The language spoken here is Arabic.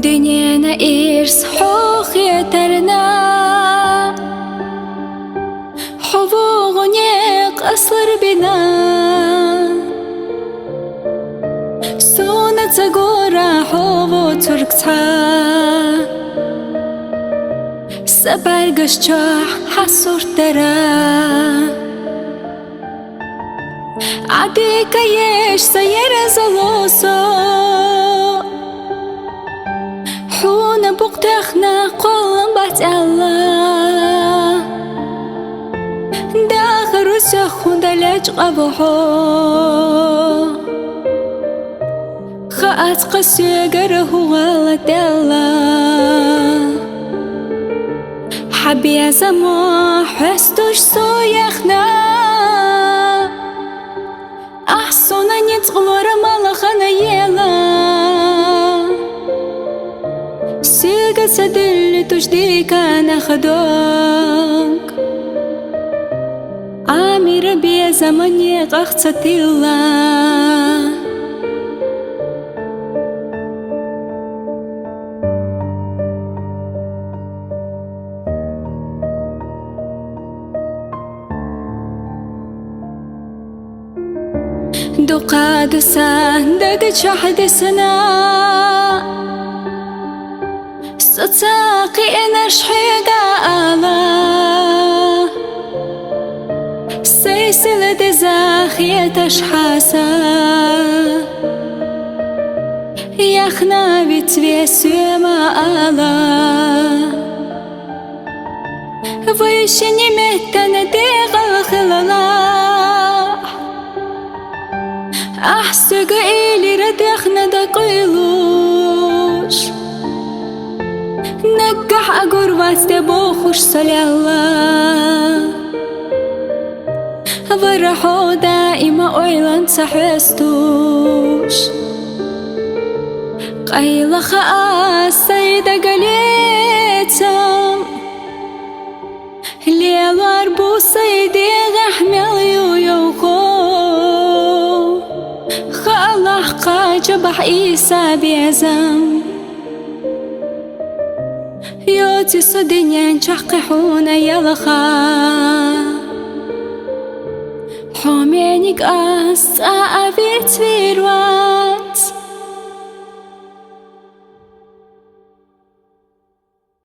دنيانا إرس حوخ يترنا حبوغنيق أصلر بنا سونة تقورا حبو تركتا سبرقش جاح حصور ترا عديك يش سير زلوسو حونا بقتخنا قلن بات الله داخل رسخون دلج قبحو خاات قسي قره غلط الله حبي زما حستوش سو يخنا أحسن أن يتغلر مالخنا يلا سيقى سدل تجديك ناخدوك عامي ربي زمن يغخصت الله دقاد سان دقت شحد سنا ستاقي نرشحي قالا سيسل دزاخي تشحاسا يخنا بتويسي ما آلا ويشني مهتنا ديغ الخلالا أحسق إلي ردخنا دقيلوش نقح أقور واستبوخوش صلي الله فرحو دائما أيلان سحستوش قيل خاص سيدة قليتم ليل أربو سيدي غحمل يوخو الله قاجبح إيسا بيزم يوتي صدنيا شقحونا يلخا حومينيك أس أبيت فيروا